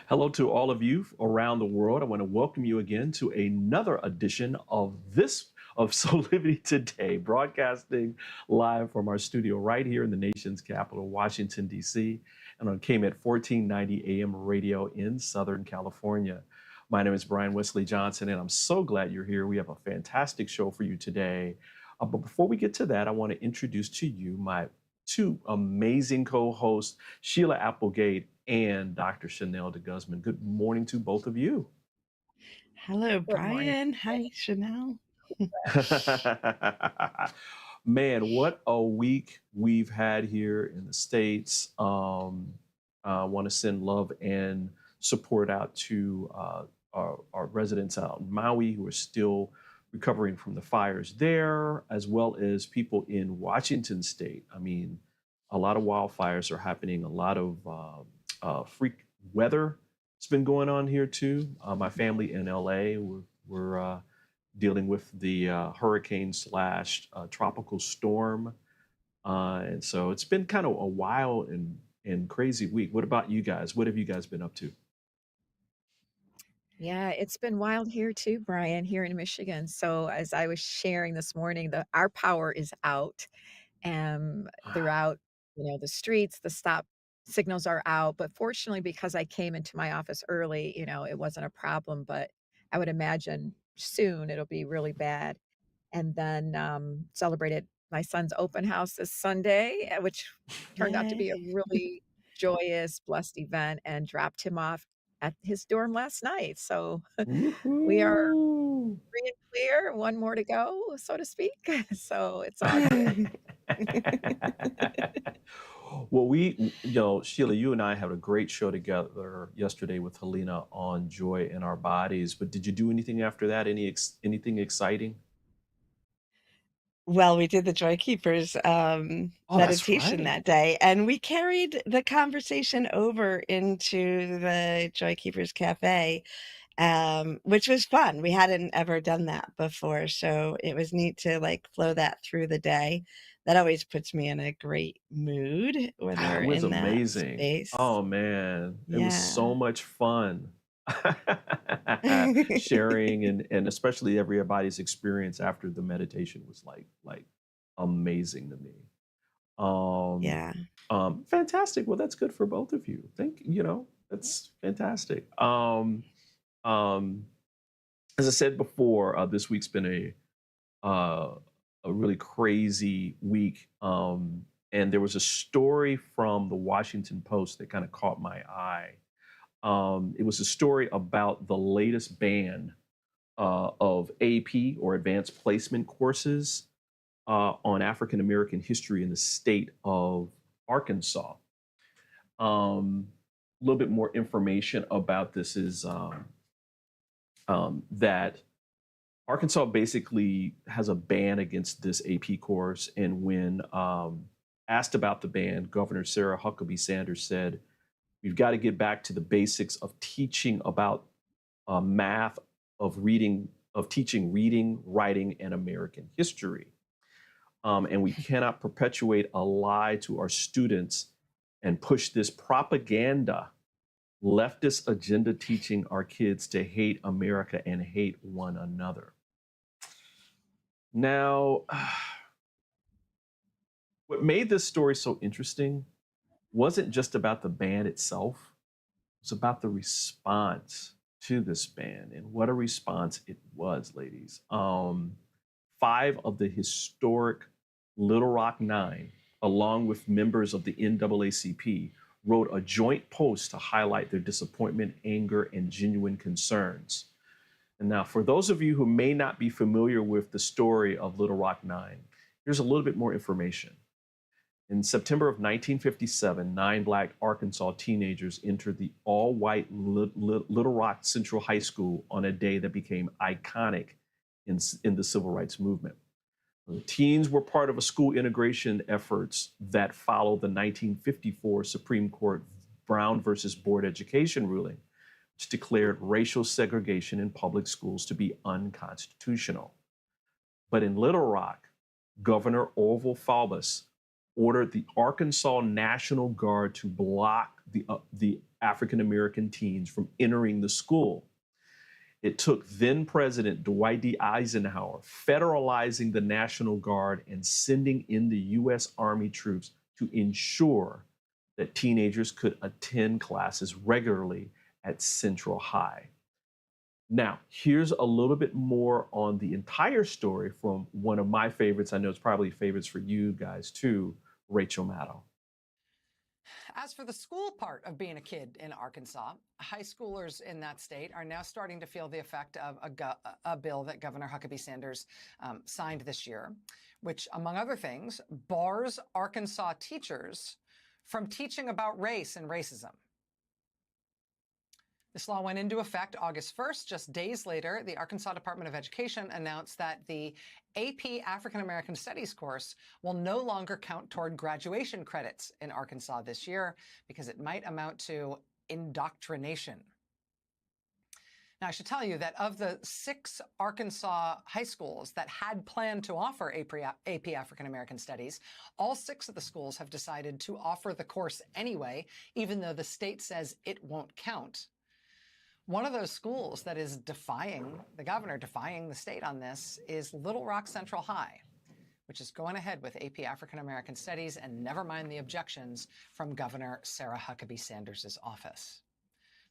Hello to all of you around the world. I want to welcome you again to another edition of Soulivity Today, broadcasting live from our studio right here in the nation's capital, Washington, D.C., and on KMET 1490 AM radio in Southern California. My name is Brian Wesley Johnson, and I'm so glad you're here. We have a fantastic show for you today. But before we get to that, I want to introduce to you my two amazing co-hosts, Sheila Applegate and Dr. Chanel DeGuzman. Good morning to both of you. Hello, Good morning. Brian. Hi, Chanel. Man, what a week we've had here in the States. I want to send love and support out to our residents out in Maui who are still recovering from the fires there, as well as people in Washington State. I mean, a lot of wildfires are happening, a lot of freak weather has been going on here too. My family in LA, we're dealing with the hurricane slash tropical storm. And so it's been kind of a wild and crazy week. What about you guys? What have you guys been up to? Yeah, it's been wild here too, Brian, here in Michigan. So as I was sharing this morning, our power is out throughout, the streets, the stop signals are out. But fortunately, because I came into my office early, it wasn't a problem. But I would imagine soon it'll be really bad. And then celebrated my son's open house this Sunday, which turned out to be a Yay. really joyous, blessed event, and dropped him off at his dorm last night. So we are Woohoo! free and clear, one more to go, so to speak. So it's all good. Well, Sheila, you and I had a great show together yesterday with Helena on joy in our bodies. But did you do anything after that? Anything exciting? Well, we did the Joy Keepers Oh, that's meditation right. that day, and we carried the conversation over into the Joy Keepers Cafe, which was fun. We hadn't ever done that before, so it was neat to like flow that through the day. That always puts me in a great mood when That we're was in that amazing. space. Oh man, it was Yeah. so much fun. Sharing and especially everybody's experience after the meditation was like amazing to me. Um, Yeah. Fantastic. Well, that's good for both of you. That's fantastic. Um, as I said before, this week's been uh, a really crazy week. And there was a story from the Washington Post that kind of caught my eye. It was a story about the latest ban of AP or advanced placement courses on African American history in the state of Arkansas. A little bit more information about this is that Arkansas basically has a ban against this AP course. And when asked about the ban, Governor Sarah Huckabee Sanders said, "We've got to get back to the basics of teaching about math, of teaching reading, writing, and American history. And we cannot perpetuate a lie to our students and push this propaganda, leftist agenda teaching our kids to hate America and hate one another." Now, what made this story so interesting wasn't just about the ban itself, it was about the response to this ban, and what a response it was, ladies. Five of the historic Little Rock Nine, along with members of the NAACP, wrote a joint post to highlight their disappointment, anger, and genuine concerns. And now, for those of you who may not be familiar with the story of Little Rock Nine, here's a little bit more information. In September of 1957, 9 Black Arkansas teenagers entered the all-white Little Rock Central High School on a day that became iconic in the civil rights movement. The teens were part of a school integration efforts that followed the 1954 Supreme Court Brown versus Board Education ruling, which declared racial segregation in public schools to be unconstitutional. But in Little Rock, Governor Orville Faubus ordered the Arkansas National Guard to block the African American teens from entering the school. It took then President Dwight D. Eisenhower federalizing the National Guard and sending in the U.S. Army troops to ensure that teenagers could attend classes regularly at Central High. Now, here's a little bit more on the entire story from one of my favorites. I know it's probably favorites for you guys too, Rachel Maddow. As for the school part of being a kid in Arkansas, high schoolers in that state are now starting to feel the effect of a bill that Governor Huckabee Sanders signed this year, which, among other things, bars Arkansas teachers from teaching about race and racism. This law went into effect August 1st. Just days later, the Arkansas Department of Education announced that the AP African American Studies course will no longer count toward graduation credits in Arkansas this year because it might amount to indoctrination. Now, I should tell you that of the 6 Arkansas high schools that had planned to offer AP African American Studies, all 6 of the schools have decided to offer the course anyway, even though the state says it won't count. One of those schools that is defying the governor, defying the state on this, is Little Rock Central High, which is going ahead with AP African American Studies, and never mind the objections from Governor Sarah Huckabee Sanders' office.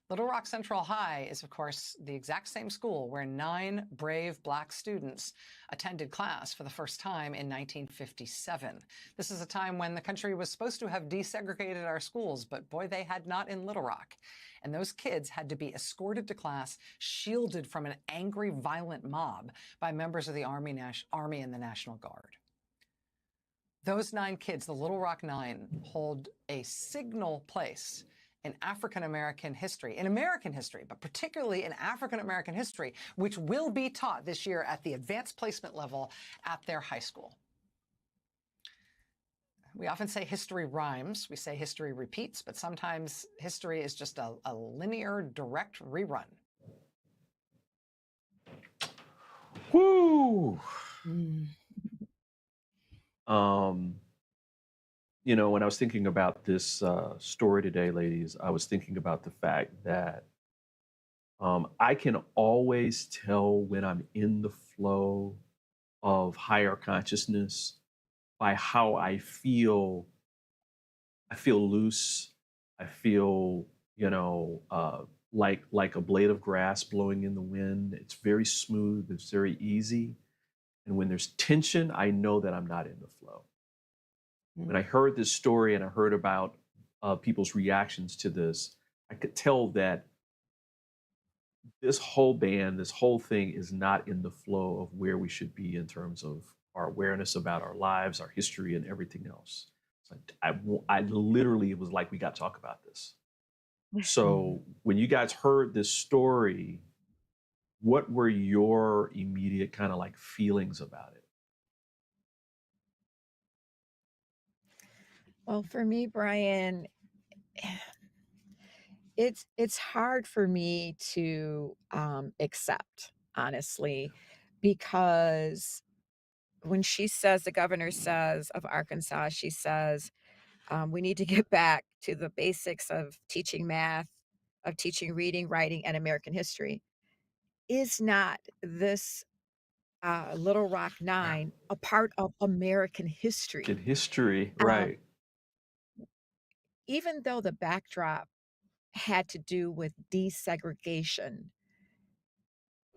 Little Rock Central High is, of course, the exact same school where 9 brave Black students attended class for the first time in 1957. This is a time when the country was supposed to have desegregated our schools, but boy, they had not in Little Rock. And those kids had to be escorted to class, shielded from an angry, violent mob by members of the Army and the National Guard. Those 9 kids, the Little Rock 9, hold a signal place in African American history, in American history, but particularly in African American history, which will be taught this year at the advanced placement level at their high school. We often say history rhymes, we say history repeats, but sometimes history is just a linear, direct rerun. Woo! Mm. You know, when I was thinking about this story today, ladies, I was thinking about the fact that I can always tell when I'm in the flow of higher consciousness by how I feel. I feel loose. I feel, you know, like a blade of grass blowing in the wind. It's very smooth. It's very easy. And when there's tension, I know that I'm not in the flow. When I heard this story and I heard about people's reactions to this, I could tell that this whole band, this whole thing is not in the flow of where we should be in terms of our awareness about our lives, our history, and everything else. So I literally, it was like, we got to talk about this. So when you guys heard this story, what were your immediate kind of like feelings about it? Well, for me, Brian, it's hard for me to accept, honestly, because when she says, the governor says of Arkansas, she says, we need to get back to the basics of teaching math, of teaching reading, writing, and American history. Is not this Little Rock 9 a part of American history? In history, Um, right? even though the backdrop had to do with desegregation,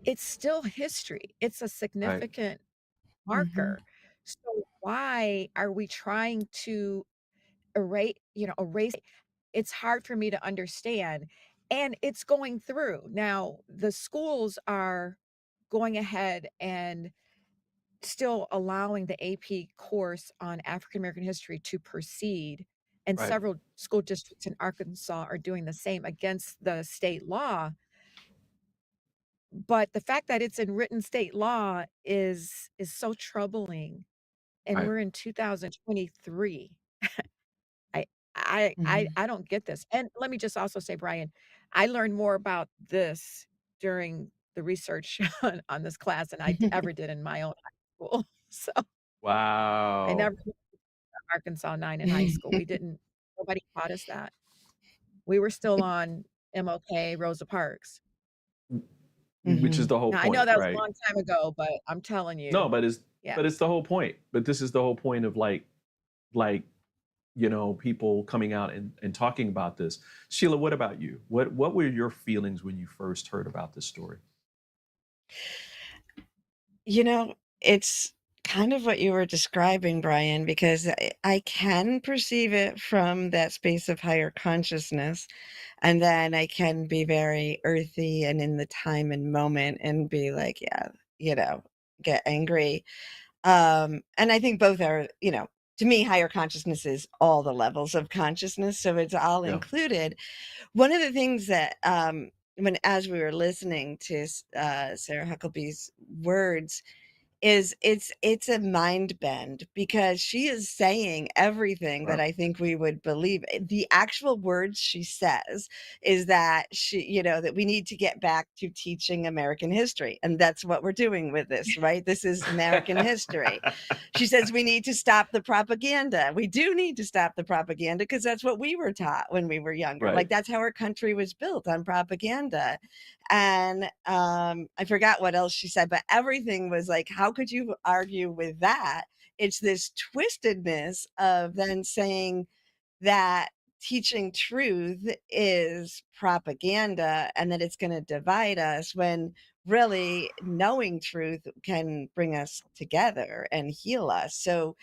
it's still history. It's a Right. significant Mhm. marker. So why are we trying to erase? It's hard for me to understand, and it's going through. Now, the schools are going ahead and still allowing the AP course on African American history to proceed, and Right. several school districts in Arkansas are doing the same against the state law. But the fact that it's in written state law is so troubling, and Right. we're in 2023. I I don't get this. And let me just also say, Brian, I learned more about this during the research on this class than I ever did in my own high school. So I Wow. never Arkansas 9 in high school. We didn't nobody taught us that. We were still on MLK, Rosa Parks. Which is Mhm. the whole Now, I know point, that was a right? long time ago, but I'm telling No, you, but it's yeah. but it's the whole point. But this is the whole point of like people coming out and talking about this. Sheila, what about you? What were your feelings when you first heard about this story? You know, it's kind of what you were describing, Brian, because I can perceive it from that space of higher consciousness. And then I can be very earthy and in the time and moment and be like, yeah, you know, get angry. And I think both are, to me, higher consciousness is all the levels of consciousness. So it's all Yeah. included. One of the things that, as we were listening to Sarah Huckleby's words, is it's a mind bend because she is saying everything that Wow. I think we would believe. The actual words she says is that that we need to get back to teaching American history. And that's what we're doing with this, right? This is American history. She says we need to stop the propaganda. We do need to stop the propaganda because that's what we were taught when we were younger. Right. Like that's how our country was built, on propaganda. And I forgot what else she said, but everything was like, how could you argue with that? It's this twistedness of then saying that teaching truth is propaganda and that it's going to divide us, when really knowing truth can bring us together and heal us. So,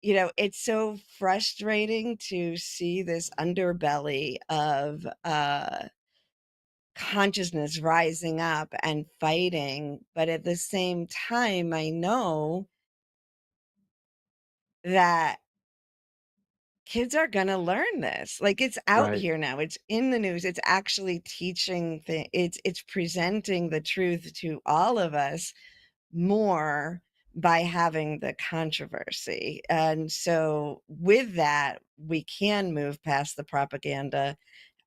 it's so frustrating to see this underbelly of consciousness rising up and fighting. But at the same time, I know that kids are going to learn this. Like, it's out Right. here now. It's in the news. It's actually teaching it's presenting the truth to all of us more by having the controversy. And so with that, we can move past the propaganda.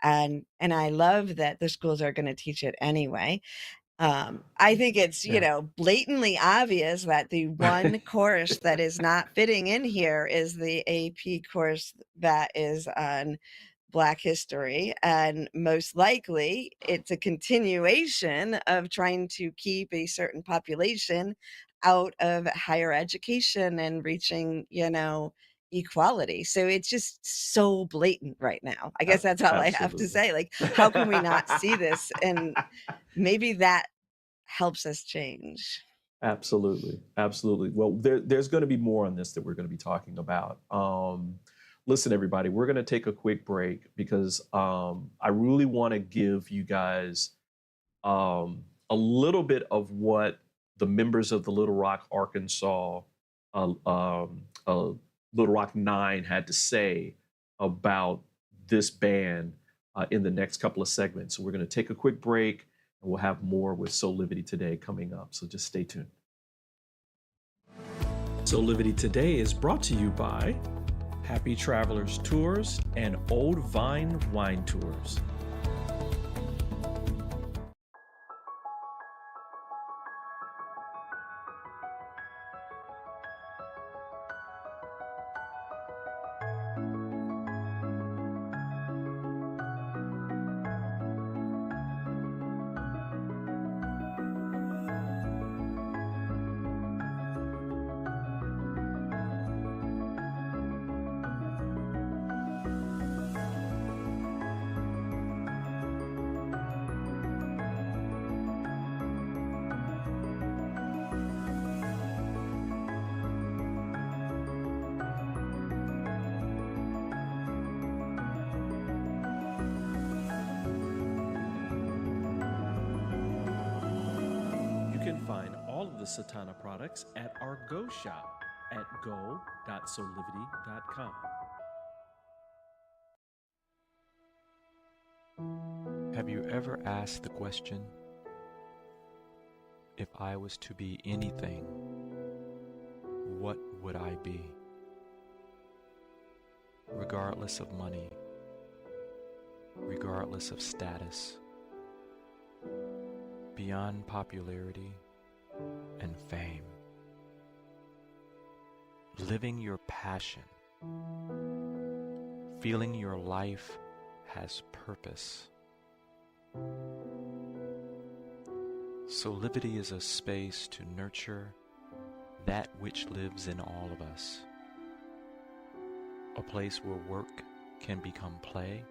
And I love that the schools are going to teach it anyway. I think it's, Yeah. blatantly obvious that the one course that is not fitting in here is the AP course that is on Black history. And most likely it's a continuation of trying to keep a certain population out of higher education and reaching, equality. So it's just so blatant right now. I guess that's all I have to Absolutely. say. Like, how can we not see this? And maybe that helps us change. Absolutely. Absolutely. Well, there's going to be more on this that we're going to be talking about. Listen, everybody, we're going to take a quick break because I really want to give you guys a little bit of what the members of the Little Rock, Arkansas, Little Rock 9 had to say about this band in the next couple of segments. So we're going to take a quick break and we'll have more with Soulivity Today coming up. So just stay tuned. Soulivity Today is brought to you by Happy Travelers Tours and Old Vine Wine Tours. Find all of the Satana products at our Go shop at go.soulivity.com. Have you ever asked the question, if I was to be anything, what would I be? Regardless of money, regardless of status, beyond popularity and fame. Living your passion feeling your life has purpose. Soulivity is a space to nurture that which lives in all of us. A place where work can become play,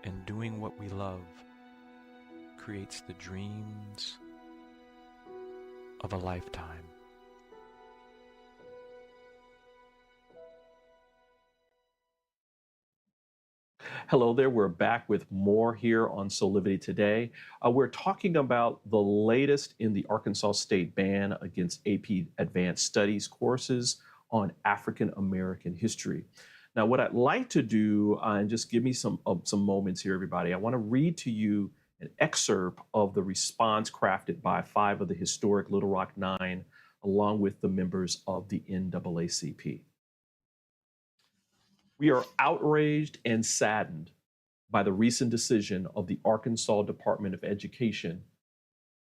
and doing what we love creates the dreams of a lifetime. Hello there. We're back with more here on Soulivity Today. We're talking about the latest in the Arkansas State ban against AP Advanced Studies courses on African American history. Now, what I'd like to do, and just give me some moments here, everybody. I want to read to you an excerpt of the response crafted by 5 of the historic Little Rock Nine, along with the members of the NAACP. We are outraged and saddened by the recent decision of the Arkansas Department of Education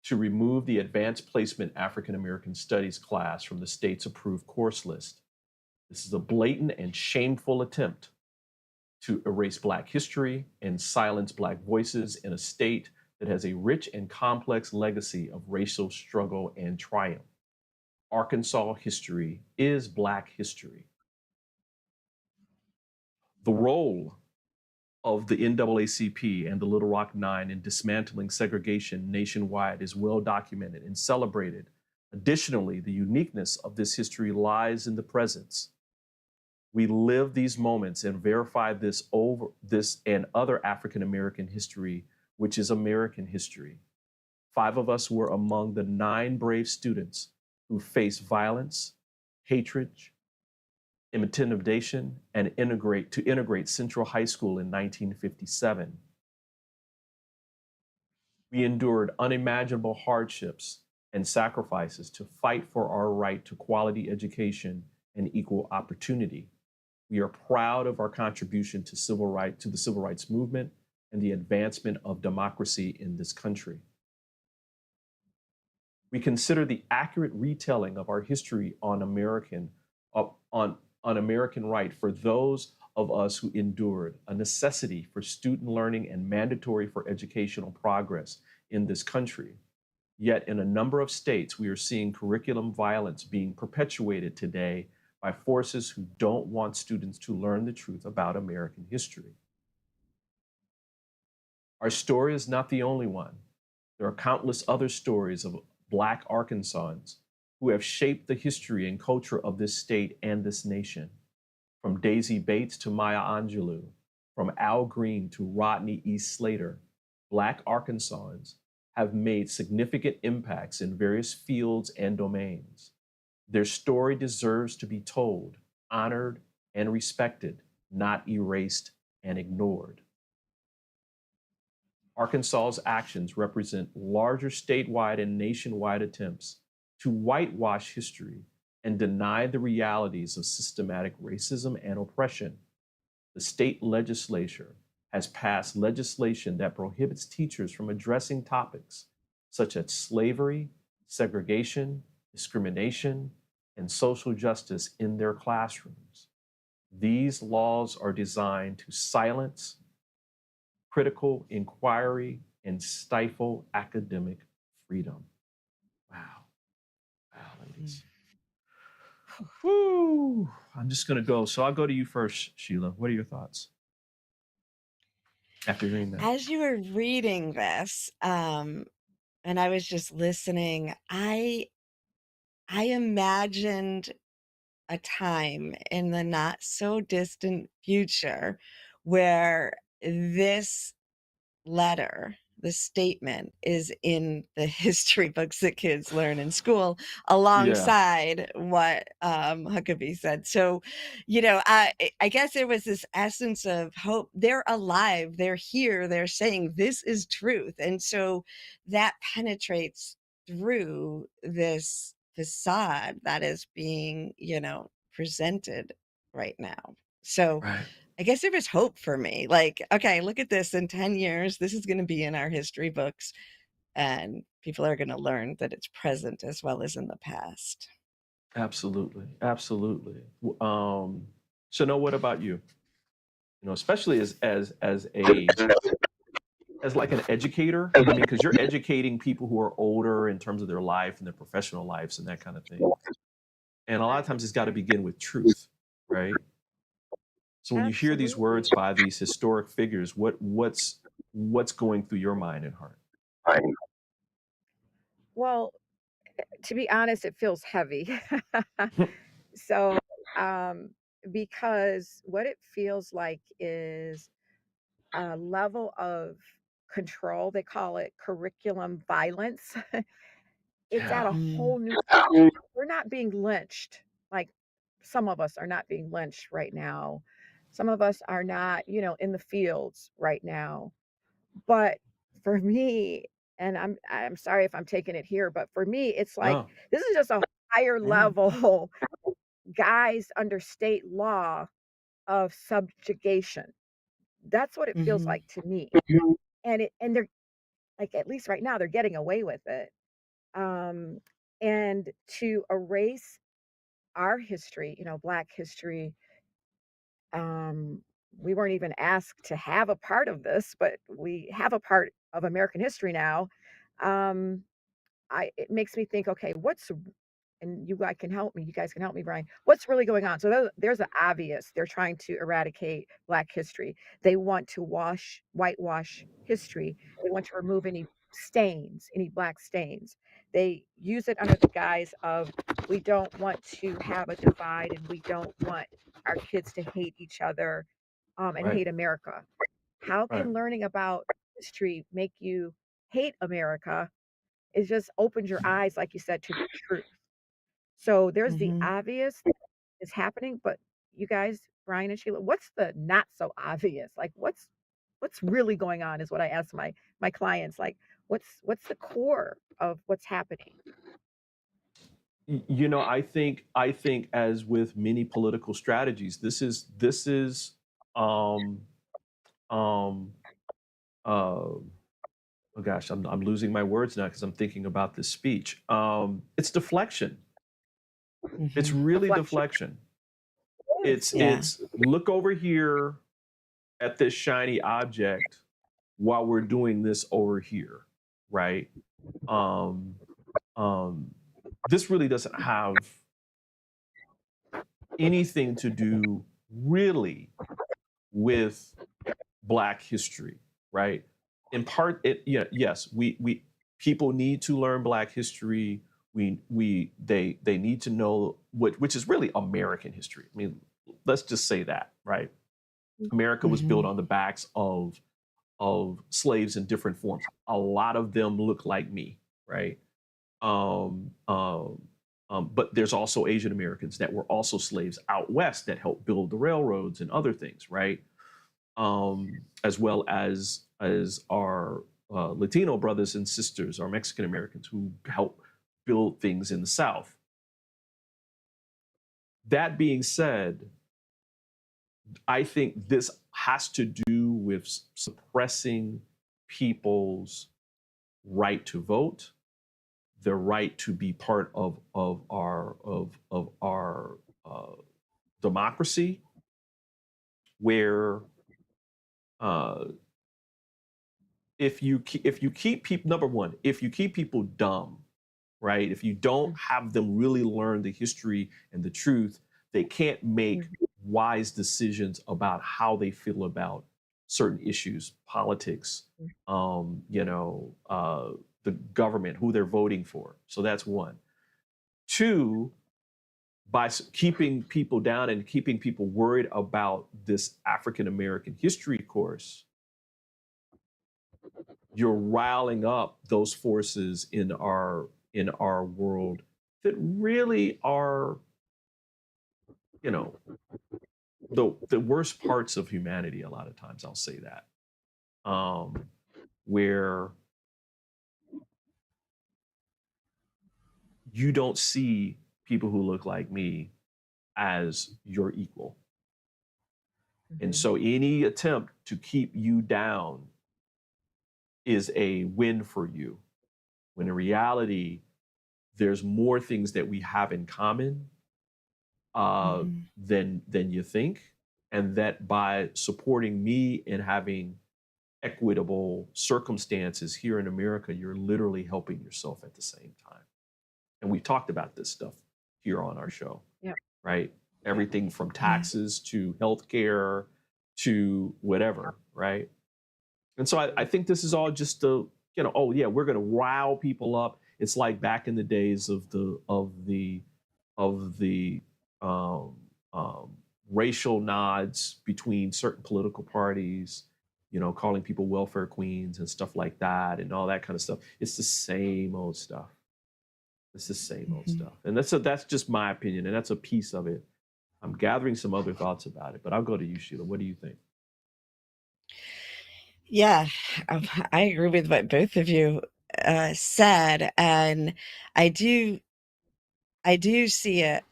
to remove the Advanced Placement African American Studies class from the state's approved course list. This is a blatant and shameful attempt to erase Black history and silence Black voices in a state that has a rich and complex legacy of racial struggle and triumph. Arkansas history is Black history. The role of the NAACP and the Little Rock Nine in dismantling segregation nationwide is well documented and celebrated. Additionally, the uniqueness of this history lies in the presence. We live these moments and verify this and other African American history, which is American history. 5 of us were among the 9 brave students who faced violence, hatred, intimidation, and integrate Central High School in 1957. We endured unimaginable hardships and sacrifices to fight for our right to quality education and equal opportunity. We are proud of our contribution to the civil rights movement and the advancement of democracy in this country. We consider the accurate retelling of our history on American right for those of us who endured, a necessity for student learning and mandatory for educational progress in this country. Yet in a number of states, we are seeing curriculum violence being perpetuated today by forces who don't want students to learn the truth about American history. Our story is not the only one. There are countless other stories of Black Arkansans who have shaped the history and culture of this state and this nation. From Daisy Bates to Maya Angelou, from Al Green to Rodney E. Slater, Black Arkansans have made significant impacts in various fields and domains. Their story deserves to be told, honored, and respected, not erased and ignored. Arkansas's actions represent larger statewide and nationwide attempts to whitewash history and deny the realities of systematic racism and oppression. The state legislature has passed legislation that prohibits teachers from addressing topics such as slavery, segregation, discrimination, and social justice in their classrooms. These laws are designed to silence critical inquiry and stifle academic freedom. Wow. Wow, ladies. Woo! I'm just going to go. So I'll go to you first, Sheila. What are your thoughts after hearing that? As you were reading this, and I was just listening, I imagined a time in the not so distant future where this letter, the statement, is in the history books that kids learn in school alongside what Huckabee said. So, I guess there was this essence of hope. They're alive, they're here, they're saying this is truth. And so that penetrates through this facade that is being, presented right now. So Right. I guess there was hope for me. Like, okay, look at this in 10 years. This is going to be in our history books, and people are going to learn that it's present as well as in the past. Absolutely, absolutely. Chanel, what about you? You know, especially as like an educator. I mean, because you're educating people who are older in terms of their life and their professional lives and that kind of thing. And a lot of times it's got to begin with truth, right? So when you hear these Absolutely. words by these historic figures, what's going through your mind and heart? Well, to be honest, it feels heavy. So, um, because what it feels like is a level of control. They call it curriculum violence. It's at Yeah. a Mm. whole new. We're not being lynched like some of us are not being lynched right now. Some of us are not, in the fields right now. But for me, and I'm sorry if I'm taking it here, but for me, it's like No. this is just a higher Mm, level guys under state law of subjugation. That's what it feels Mhm. like to me. And they're like, at least right now, they're getting away with it. Um, and to erase our history, Black history, um, we weren't even asked to have a part of this, but we have a part of American history now. Um, it makes me think, okay, and you guys can help me, Brian. What's really going on? So there's the obvious. They're trying to eradicate Black history. They want to whitewash history. They want to remove any stains, any Black stains. They use it under the guise of we don't want to have a divide and we don't want our kids to hate each other and right, hate America. How right. can learning about history make you hate America? It just opens your eyes, like you said, to the truth. So there's the Mhm. obvious that is happening, but you guys, Brian and Sheila, what's the not so obvious? Like what's really going on is what I ask my clients. Like what's the core of what's happening? You know, I think as with many political strategies, this is um um uh oh gosh, I'm losing my words now because I'm thinking about this speech. It's deflection. It's Mhm. really Deflection. deflection. It is. Yeah. It's look over here at this shiny object while we're doing this over here, right? Um um this really doesn't have anything to do really with Black history, right? In part, yes, we people need to learn Black history. They need to know which is really American history. I mean, let's just say that, right? America was built Mhm. on the backs of slaves in different forms. A lot of them look like me, right? Um, um, but there's also Asian Americans that were also slaves out west that helped build the railroads and other things, right? As well as our Latino brothers and sisters, our Mexican Americans who help build things in the South. That being said, I think this has to do with suppressing people's right to vote, their right to be part of our democracy, where uh, if you keep people, number one, if you keep people dumb, right? If you don't have them really learn the history and the truth, they can't make Mhm. wise decisions about how they feel about certain issues, politics, the government, who they're voting for. So that's one. Two, by keeping people down and keeping people worried about this African American history course, you're riling up those forces in our world that really are, you know, the worst parts of humanity. A lot of times, I'll say that, where you don't see people who look like me as your equal, and Mhm. so any attempt to keep you down is a win for you. When in reality, there's more things that we have in common Mhm. than you think, and that by supporting me and having equitable circumstances here in America, you're literally helping yourself at the same time. And we've talked about this stuff here on our show, Yep. right? Everything from Yeah. taxes to healthcare to whatever, right? And so I think this is all just a, oh yeah, we're going to rile people up. It's like back in the days of the um, um, racial nods between certain political parties, calling people welfare queens and stuff like that, and all that kind of stuff. It's the same old stuff. It's the same old Mhm. stuff, and that's just my opinion, and that's a piece of it. I'm gathering some other thoughts about it, but I'll go to you, Sheila. What do you think? Yeah, um, I agree with what both of you said, and I do I do see it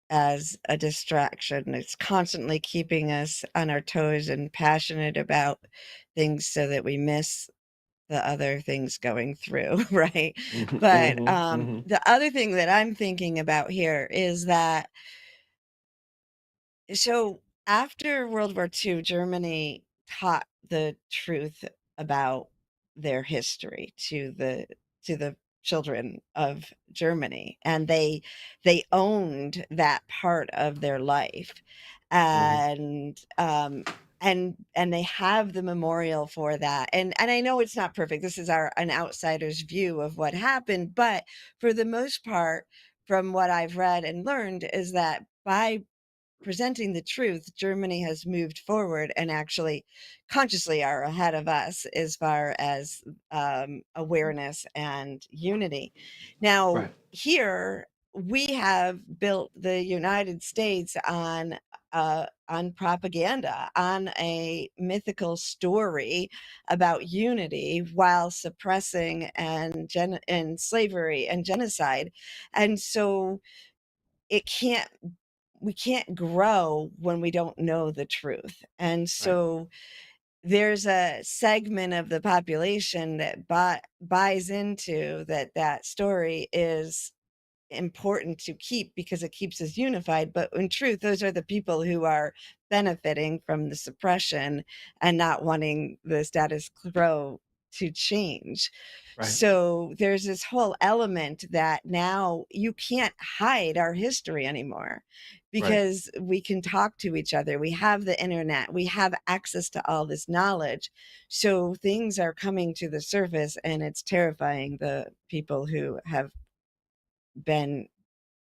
as a distraction. It's constantly keeping us on our toes and passionate about things so that we miss the other things going through, right? Hmm. But Hmm. Hmm. the other thing that I'm thinking about here is that so after World War II, Germany taught the truth about their history to the children of Germany, and they owned that part of their life, Hmm. and and they have the memorial for that. And I know it's not perfect. This is an outsider's view of what happened, but for the most part, from what I've read and learned, is that by presenting the truth, Germany has moved forward and actually consciously are ahead of us as far as awareness and unity. Now, Right. here we have built the United States on propaganda, on a mythical story about unity while suppressing and slavery and genocide. And so it can't we can't grow when we don't know the truth. And Right. so there's a segment of the population that buys into that story is important to keep because it keeps us unified. But in truth, those are the people who are benefiting from the suppression and not wanting the status quo to change. Right. So there's this whole element that now you can't hide our history anymore Right. because we can talk to each other. We have the internet, we have access to all this knowledge. So things are coming to the surface, and it's terrifying the people who have been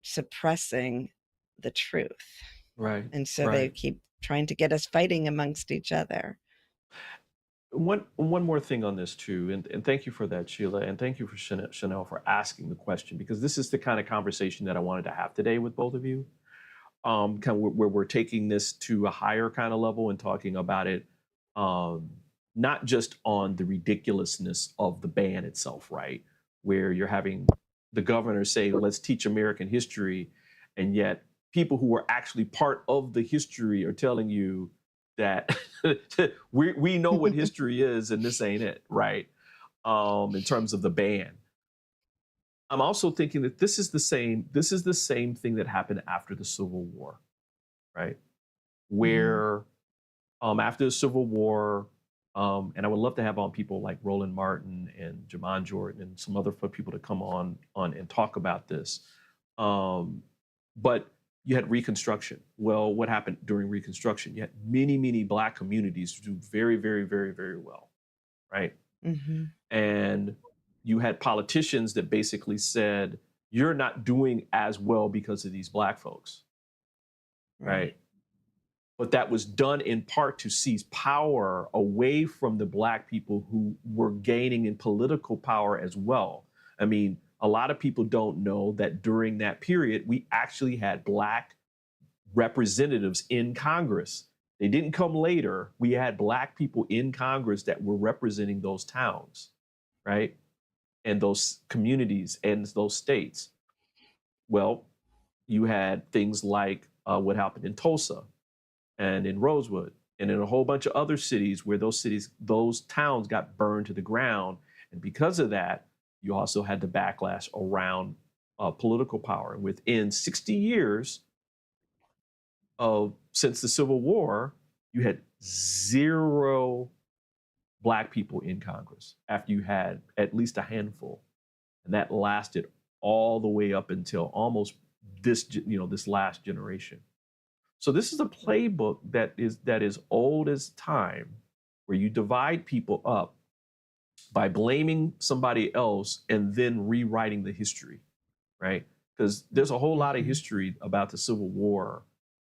suppressing the truth. Right. And so they Right. keep trying to get us fighting amongst each other. One more thing on this too, and thank you for that, Sheila, and thank you for Chanel for asking the question, because this is the kind of conversation that I wanted to have today with both of you. Kind of where we're taking this to a higher kind of level and talking about it, um, not just on the ridiculousness of the ban itself, right? Where you're having the governor say, "Let's teach American history," and yet people who are actually part of the history are telling you that we know what history is and this ain't it, right? In terms of the ban. I'm also thinking that this is the same thing that happened after the Civil War, right? Mhm. Where after the Civil War, and I would love to have on people like Roland Martin and Jamon Jordan and some other people to come on and talk about this. But you had Reconstruction. Well, what happened during Reconstruction? You had many Black communities do very, very, very, very well, right? Mhm. And you had politicians that basically said, "You're not doing as well because of these Black folks," Right. right? But that was done in part to seize power away from the Black people who were gaining in political power as well. I mean, a lot of people don't know that during that period, we actually had Black representatives in Congress. They didn't come later. We had Black people in Congress that were representing those towns, right? And those communities and those states. Well, you had things like what happened in Tulsa and in Rosewood and in a whole bunch of other cities where those towns got burned to the ground. And because of that, you also had the backlash around political power. And within 60 years since the Civil War, you had 0 Black people in Congress after you had at least a handful. And that lasted all the way up until almost this last generation. So this is a playbook that is old as time, where you divide people up by blaming somebody else and then rewriting the history, right? Because there's a whole lot of history about the Civil War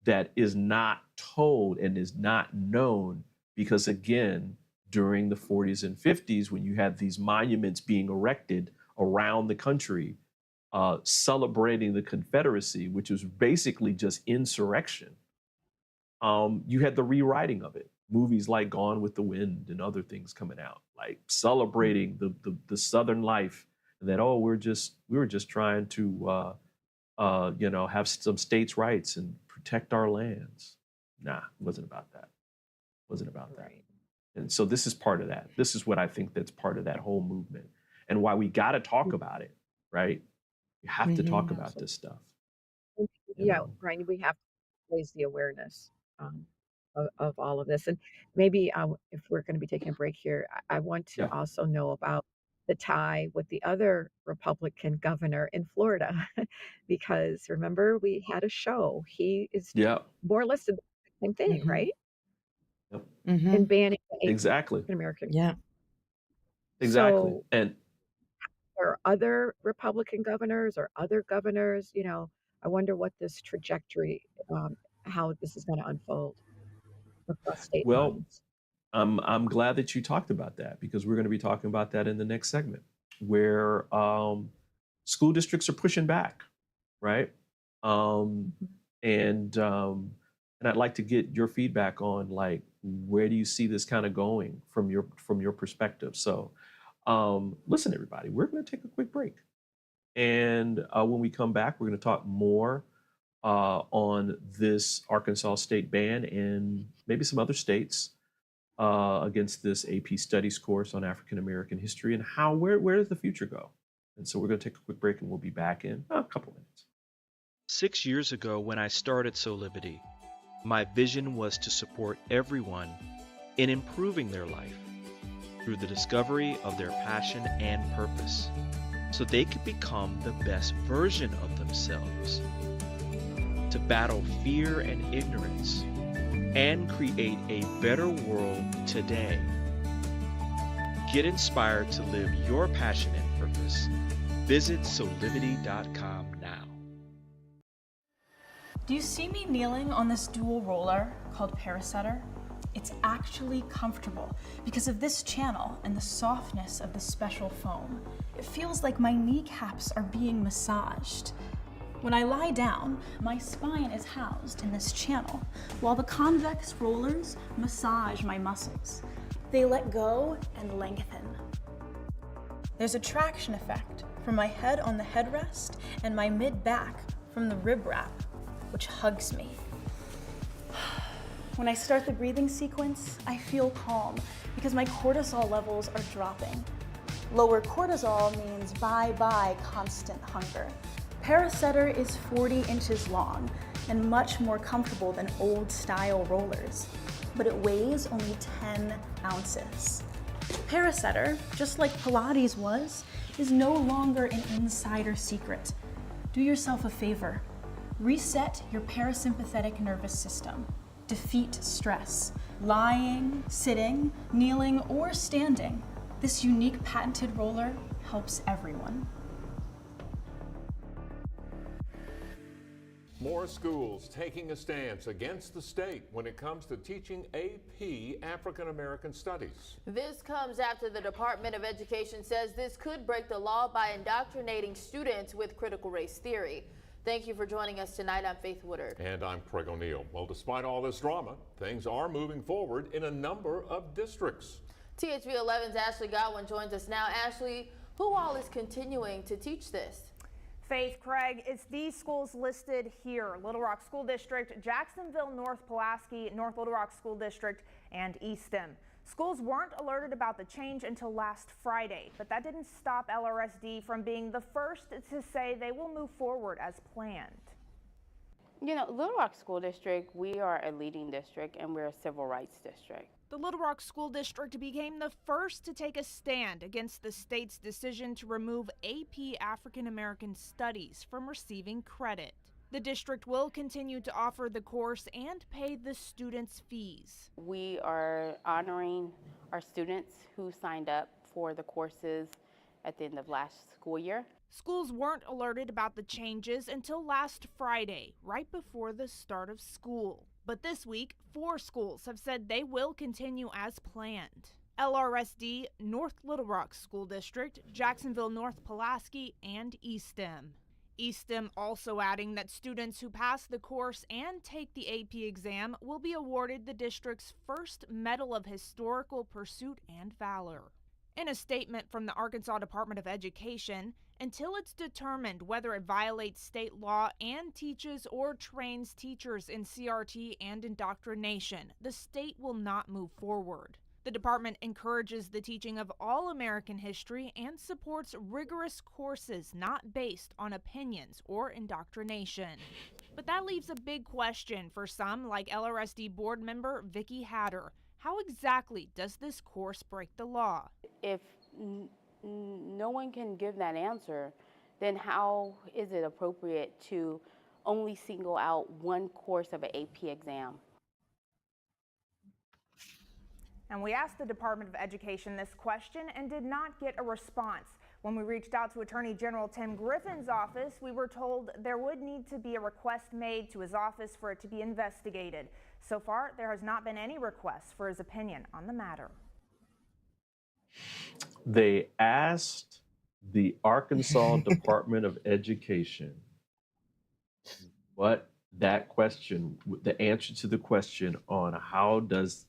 that is not told and is not known, because again, during the 40s and 50s, when you had these monuments being erected around the country, celebrating the Confederacy, which was basically just insurrection, you had the rewriting of it. Movies like Gone with the Wind and other things coming out, like celebrating the Southern life, and that, we were just trying to have some states' rights and protect our lands. Nah, it wasn't about that. It wasn't about that. Right. And so this is part of that. This is what I think that's part of that whole movement, and why we got to talk about it, right? We have to talk about this stuff. Yeah, Brian, we have to raise the awareness um, of all of this. And maybe if we're going to be taking a break here, I want to Yeah. also know about the tie with the other Republican governor in Florida, because remember, we had a show. He is Yeah. more or less the same thing, right? Yep. In banning Exactly. African American. Yeah. Exactly. So, And or other Republican governors or other governors, I wonder what this trajectory, how this is going to unfold across state well, lines. I'm glad that you talked about that, because we're going to be talking about that in the next segment, where school districts are pushing back, right? And I'd like to get your feedback on, like, where do you see this kind of going from your perspective? So listen, everybody, we're going to take a quick break, and when we come back, we're going to talk more on this Arkansas state ban and maybe some other states against this AP Studies course on African American history, and where does the future go? And so we're going to take a quick break, and we'll be back in a couple minutes. 6 years ago, when I started Soulivity, my vision was to support everyone in improving their life through the discovery of their passion and purpose, so they could become the best version of themselves, to battle fear and ignorance, and create a better world today. Get inspired to live your passion and purpose. Visit Soulivity.com now. Do you see me kneeling on this dual roller called Parasetter? It's actually comfortable because of this channel and the softness of the special foam. It feels like my kneecaps are being massaged. When I lie down, my spine is housed in this channel, while the convex rollers massage my muscles. They let go and lengthen. There's a traction effect from my head on the headrest and my mid-back from the rib wrap, which hugs me. When I start the breathing sequence, I feel calm because my cortisol levels are dropping. Lower cortisol means bye-bye constant hunger. Parasetter is 40 inches long and much more comfortable than old-style rollers, but it weighs only 10 ounces. Parasetter, just like Pilates was, is no longer an insider secret. Do yourself a favor. Reset your parasympathetic nervous system. Defeat stress. Lying, sitting, kneeling, or standing. This unique patented roller helps everyone. More schools taking a stance against the state when it comes to teaching AP African American Studies. This comes after the Department of Education says this could break the law by indoctrinating students with critical race theory. Thank you for joining us tonight. I'm Faith Woodard. And I'm Craig O'Neill. Well, despite all this drama, things are moving forward in a number of districts. THV 11's Ashley Godwin joins us now. Ashley, who all is continuing to teach this? Faith, Craig, it's these schools listed here: Little Rock School District, Jacksonville, North Pulaski, North Little Rock School District, and Easton. Schools weren't alerted about the change until last Friday, but that didn't stop LRSD from being the first to say they will move forward as planned. You know, Little Rock School District, we are a leading district and we're a civil rights district. The Little Rock School District became the first to take a stand against the state's decision to remove AP African American Studies from receiving credit. The district will continue to offer the course and pay the students' fees. We are honoring our students who signed up for the courses at the end of last school year. Schools weren't alerted about the changes until last Friday, right before the start of school. But this week, 4 schools have said they will continue as planned. LRSD, North Little Rock School District, Jacksonville North Pulaski, and Eastham. Eastham also adding that students who pass the course and take the AP exam will be awarded the district's first Medal of Historical Pursuit and Valor. In a statement from the Arkansas Department of Education, until it's determined whether it violates state law and teaches or trains teachers in CRT and indoctrination, the state will not move forward. The department encourages the teaching of all American history and supports rigorous courses not based on opinions or indoctrination. But that leaves a big question for some, like LRSD board member Vicki Hatter. How exactly does this course break the law? If no one can give that answer, then how is it appropriate to only single out one course of an AP exam? And we asked the Department of Education this question and did not get a response. When we reached out to Attorney General Tim Griffin's office, we were told there would need to be a request made to his office for it to be investigated. So far, there has not been any requests for his opinion on the matter. They asked the Arkansas Department of Education what that question, the answer to the question on how does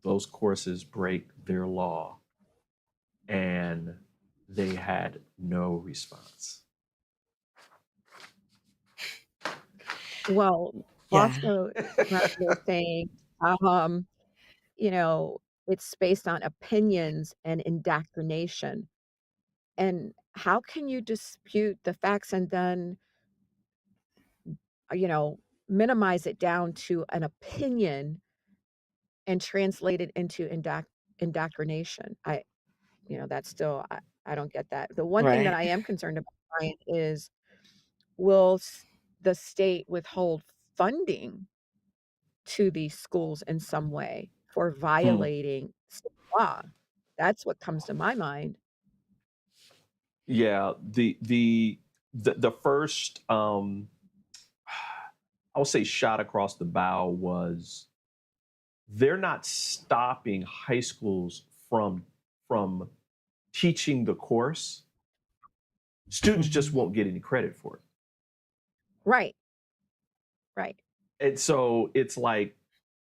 those courses break their law, and they had no response. Well, Yeah. also, they're saying, you know, it's based on opinions and indoctrination. And how can you dispute the facts and then, minimize it down to an opinion and translate it into indoctrination? That's still, I don't get that. The one thing that Right. I am concerned about, Brian, is will the state withhold funding to these schools in some way for violating state law? That's what comes to my mind. Yeah, the first I'll say shot across the bow was they're not stopping high schools from teaching the course. Students just won't get any credit for it. Right. Right. And so it's like,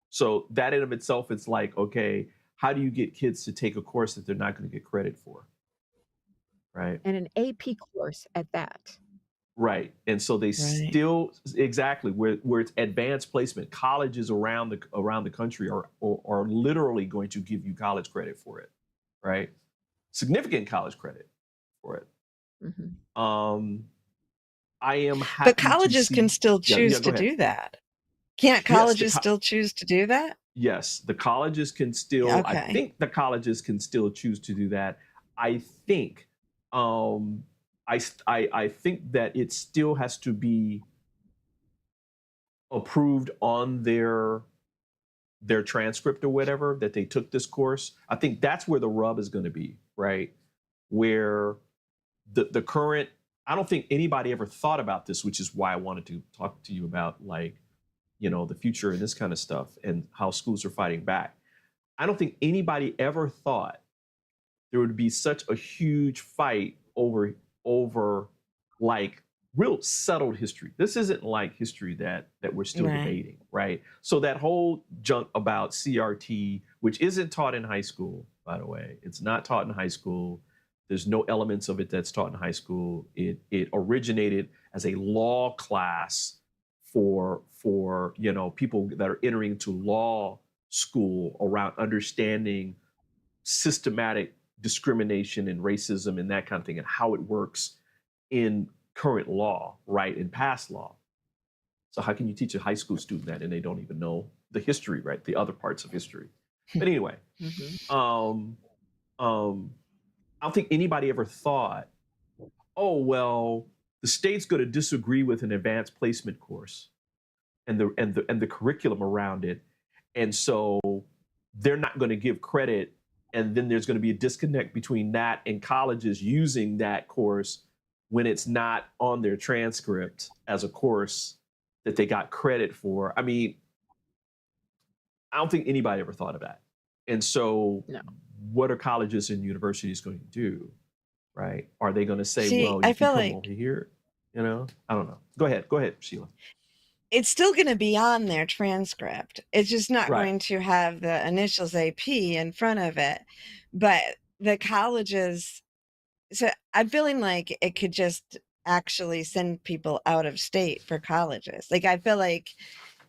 so that in of itself, it's like, okay, how do you get kids to take a course that they're not going to get credit for? Right. And an AP course at that. Right. And so they still, exactly, where it's advanced placement, colleges around the country are literally going to give you college credit for it. Right. Significant college credit for it. Mhm. I am happy But colleges to see, can still choose go to ahead. do that. Can't Yes, colleges still choose to do that? Yes, the colleges can still, I Okay. think the colleges can still choose to do that. I think, I think that it still has to be approved on their transcript or whatever, that they took this course. I think that's where the rub is going to be, right? Where the current, I don't think anybody ever thought about this, which is why I wanted to talk to you about, like, the future and this kind of stuff and how schools are fighting back. I don't think anybody ever thought there would be such a huge fight over like real settled history. This isn't like history that we're still Right. debating, right? So that whole junk about CRT, which isn't taught in high school, by the way, it's not taught in high school. There's no elements of it that's taught in high school. It originated as a law class for people that are entering into law school around understanding systematic discrimination and racism and that kind of thing, and how it works in current law, right, in past law. So how can you teach a high school student that and they don't even know the history, right, the other parts of history? But anyway, um, I don't think anybody ever thought, oh, well, the state's going to disagree with an advanced placement course and the curriculum around it, and so they're not going to give credit, and then there's going to be a disconnect between that and colleges using that course when it's not on their transcript as a course that they got credit for. I mean, I don't think anybody ever thought of that. And so No. what are colleges and universities going to do, right? Are they going to say, See, well, I if you feel come like over here, you know? I don't know. Go ahead, Sheila. it's still going to be on their transcript. It's just not Right. going to have the initials AP in front of it. But the colleges, so I'm feeling like it could just actually send people out of state for colleges. Like, I feel like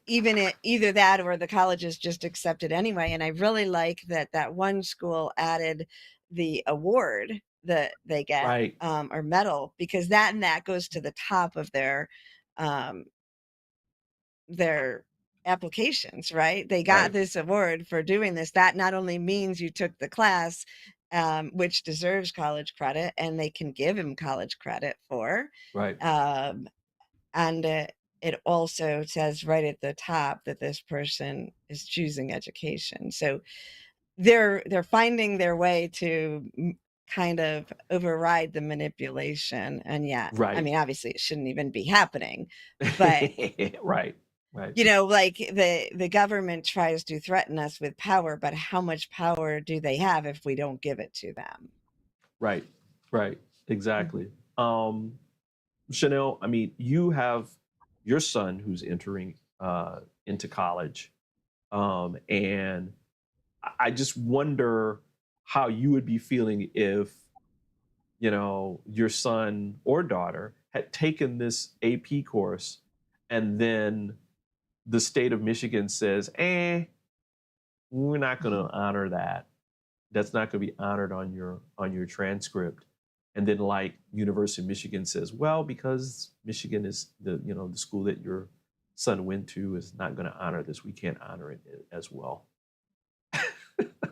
either that or the colleges just accept it anyway. And I really like that one school added the award that they get, Right. or medal, because that goes to the top of their applications, right? They got Right. this award for doing this. That not only means you took the class, which deserves college credit, and they can give him college credit for, Right. and it also says right at the top that this person is choosing education. So they're finding their way to kind of override the manipulation. And yet, I Right. mean, obviously it shouldn't even be happening, but Right. you know, like the government tries to threaten us with power, but how much power do they have if we don't give it to them? Right. Exactly. Chanel, I mean, you have your son who's entering into college, and I just wonder how you would be feeling if, you know, your son or daughter had taken this AP course, and then the state of Michigan says, we're not going to honor that. That's not going to be honored on your transcript. And then, like, University of Michigan says, well, because Michigan is the school that your son went to is not going to honor this, we can't honor it as well.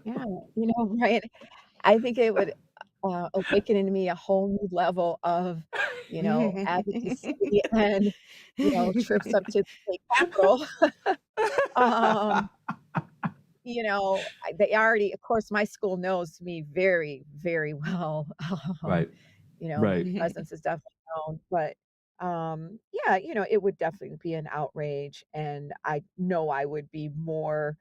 Yeah, right? I think it would awaken in me a whole new level of, advocacy and, trips up to the state capitol. Um, they already, of course, my school knows me very, very well. Um, Right. my Right. presence is definitely known, but yeah, it would definitely be an outrage, and I know I would be more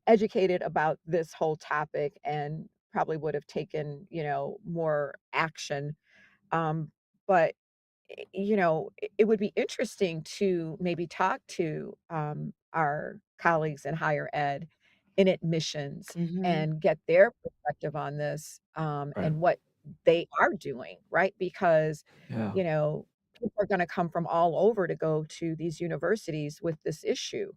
educated about this whole topic and probably would have taken, more action. Um, but it would be interesting to maybe talk to our colleagues in higher ed in admissions Mhm. and get their perspective on this, Right. and what they are doing, right? Because, Yeah. people are going to come from all over to go to these universities with this issue.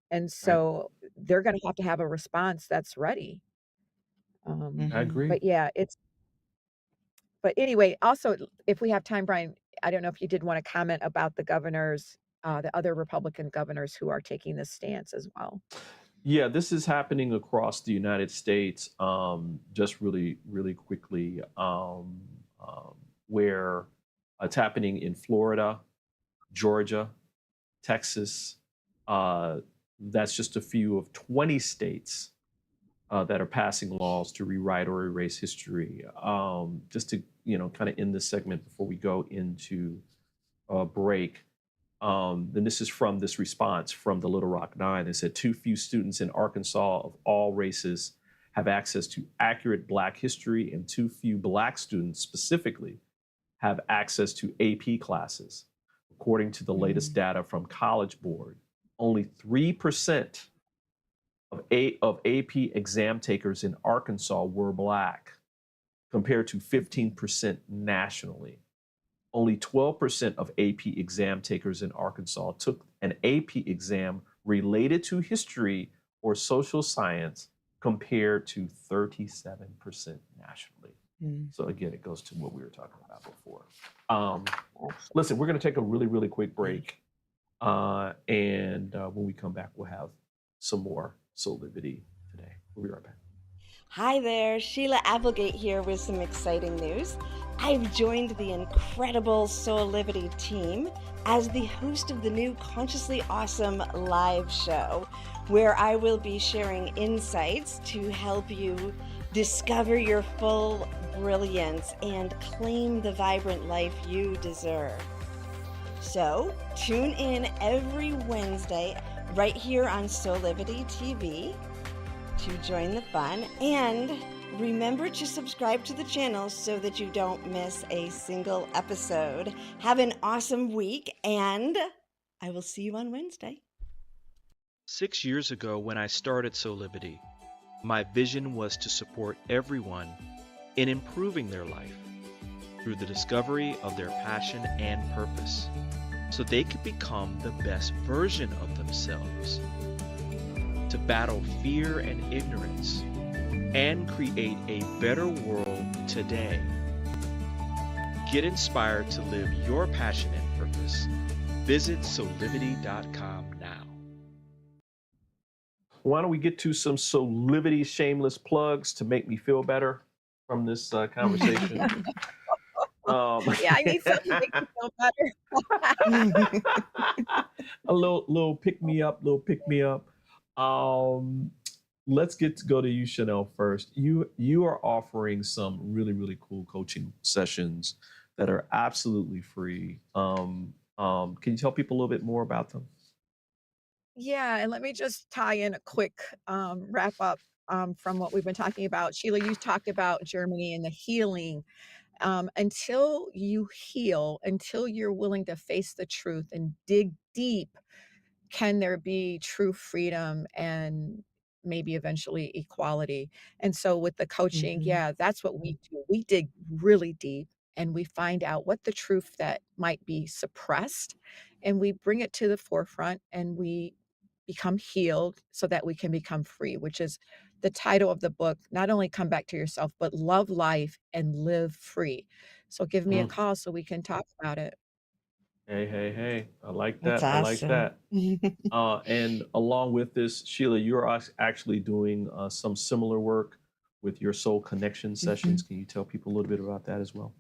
And Right. so they're going to have a response that's ready. I Mhm. agree. But yeah, but anyway, also, if we have time, Brian, I don't know if you did want to comment about the governors, the other Republican governors who are taking this stance as well. Yeah, this is happening across the United States. Just really, really quickly, where it's happening in Florida, Georgia, Texas. Uh, that's just a few of 20 states that are passing laws to rewrite or erase history. Just to kind of end this segment before we go into a break. Then this is from this response from the Little Rock Nine. It said too few students in Arkansas of all races have access to accurate Black history, and too few Black students specifically have access to AP classes. According to the latest data from College Board, only 3% of AP exam takers in Arkansas were Black, compared to 15% nationally. Only 12% of AP exam takers in Arkansas took an AP exam related to history or social science compared to 37% nationally. So again, it goes to what we were talking about before. Listen, we're going to take a really, really quick break. And when we come back, we'll have some more Soulivity today. We'll be right back. Hi there, Sheila Applegate here with some exciting news. I've joined the incredible Soulivity team as the host of the new Consciously Awesome live show, where I will be sharing insights to help you discover your full brilliance and claim the vibrant life you deserve. So tune in every Wednesday right here on Soulivity TV to join the fun, and remember to subscribe to the channel so that you don't miss a single episode. Have an awesome week, and I will see you on Wednesday. 6 years ago, when I started Soulivity, my vision was to support everyone in improving their life through the discovery of their passion and purpose, so they could become the best version of themselves, to battle fear and ignorance, and create a better world today. Get inspired to live your passion and purpose. Visit Soulivity.com now. Why don't we get to some Soulivity shameless plugs to make me feel better from this conversation? Yeah, I need something to make me feel better. A little pick me up, let's go to you, Chanel, first. You are offering some really, really cool coaching sessions that are absolutely free. Can you tell people a little bit more about them? Yeah, and let me just tie in a quick wrap up from what we've been talking about. Sheila, you talked about Germany and the healing. Until you heal, until you're willing to face the truth and dig deep, can there be true freedom and maybe eventually equality? And so with the coaching, yeah, that's what we do. We dig really deep and we find out what the truth that might be suppressed, and we bring it to the forefront, and we become healed so that we can become free, which is the title of the book. Not only come back to yourself, but love life and live free. So give me a Mm. call so we can talk about it. Hey. I like That's that. I like awesome. that. And along with this, Sheila, you're actually doing some similar work with your soul connection sessions. Can you tell people a little bit about that as well?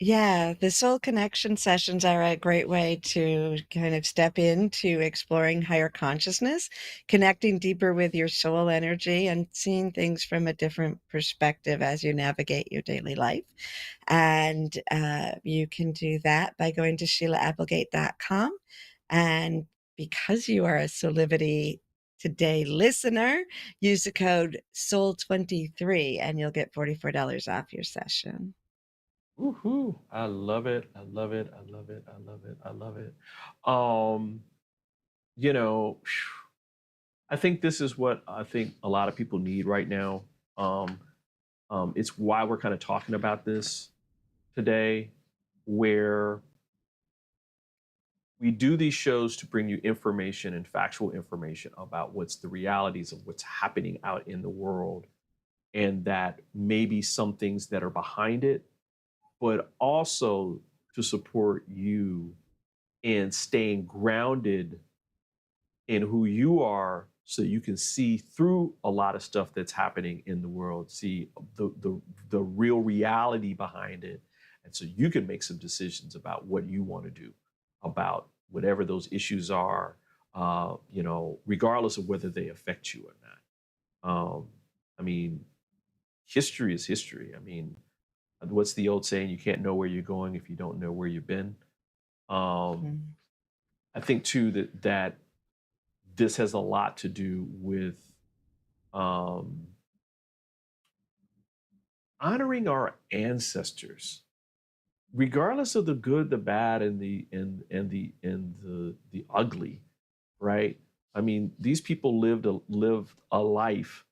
Yeah, the soul connection sessions are a great way to kind of step into exploring higher consciousness, connecting deeper with your soul energy, and seeing things from a different perspective as you navigate your daily life. And you can do that by going to SheilaApplegate.com. And because you are a Soulivity Today listener, use the code SOUL23 and you'll get $44 off your session. Woohoo! I love it. You know, I think this is what I think a lot of people need right now. It's why we're kind of talking about this today, where we do these shows to bring you information and factual information about what's the realities of what's happening out in the world, and that maybe some things that are behind it, but also to support you in staying grounded in who you are, so you can see through a lot of stuff that's happening in the world, see the real reality behind it, and so you can make some decisions about what you want to do about whatever those issues are, regardless of whether they affect you or not. I mean, history is history. I mean, what's the old saying? You can't know where you're going if you don't know where you've been. I think too that this has a lot to do with honoring our ancestors, regardless of the good, the bad, and the ugly, right? I mean, these people lived a life,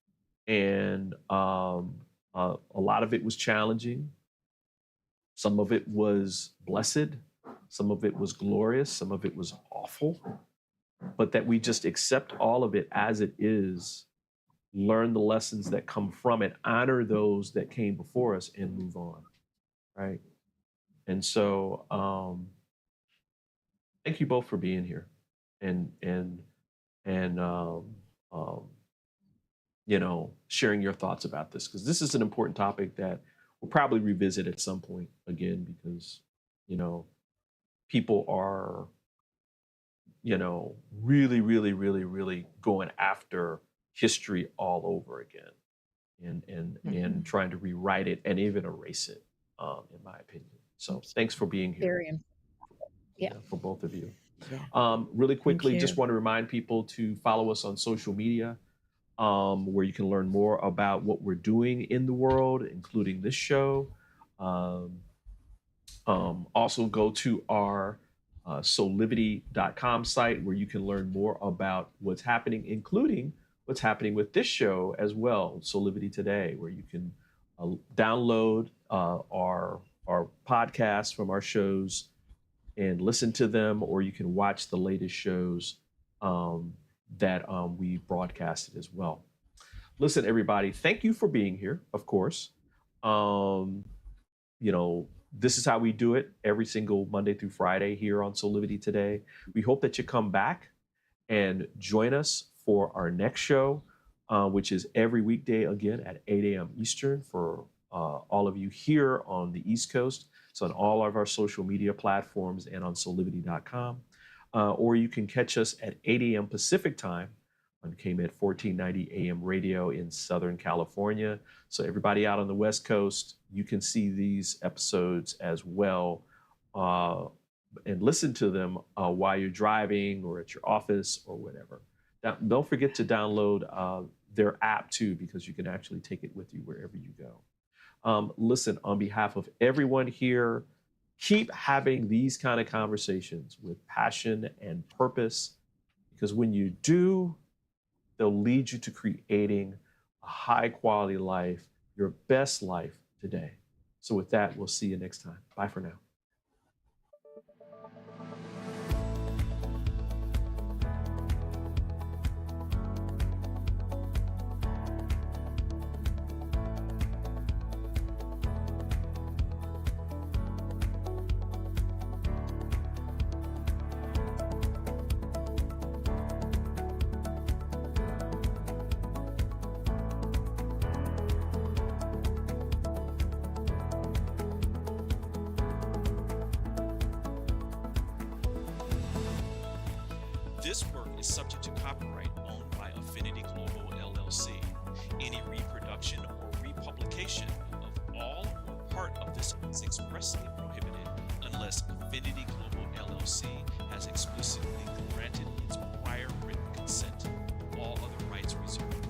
and a lot of it was challenging. Some of it was blessed. Some of it was glorious. Some of it was awful. but that we just accept all of it as it is, learn the lessons that come from it, honor those that came before us, and move on, right? And so thank you both for being here and you know, sharing your thoughts about this, because this is an important topic that we'll probably revisit at some point again, because, you know, people are, you know, really, really, really, really going after history all over again and trying to rewrite it and even erase it, in my opinion. So thanks for being here. Very important. Yeah. For both of you. Yeah. Really quickly, you. just want to remind people to follow us on social media, where you can learn more about what we're doing in the world, including this show. Also go to our Soulivity.com site, where you can learn more about what's happening, including what's happening with this show as well, Soulivity Today, where you can download our podcasts from our shows and listen to them, or you can watch the latest shows that we broadcasted as well. Listen, everybody, thank you for being here, of course. You know, this is how we do it every single Monday through Friday here on Soulivity Today. We hope that you come back and join us for our next show, which is every weekday again at 8 a.m. Eastern for all of you here on the East Coast. So on all of our social media platforms and on soulivity.com. Or you can catch us at 8 a.m. Pacific time on KMET 1490 AM radio in Southern California. So everybody out on the West Coast, you can see these episodes as well and listen to them while you're driving or at your office or whatever. Now, don't forget to download their app too, because you can actually take it with you wherever you go. Listen, on behalf of everyone here, keep having these kind of conversations with passion and purpose, because when you do, they'll lead you to creating a high quality life, your best life today. So with that, we'll see you next time. Bye for now. This work is subject to copyright owned by Affinity Global LLC. Any reproduction or republication of all or part of this is expressly prohibited unless Affinity Global LLC has explicitly granted its prior written consent. All other rights reserved.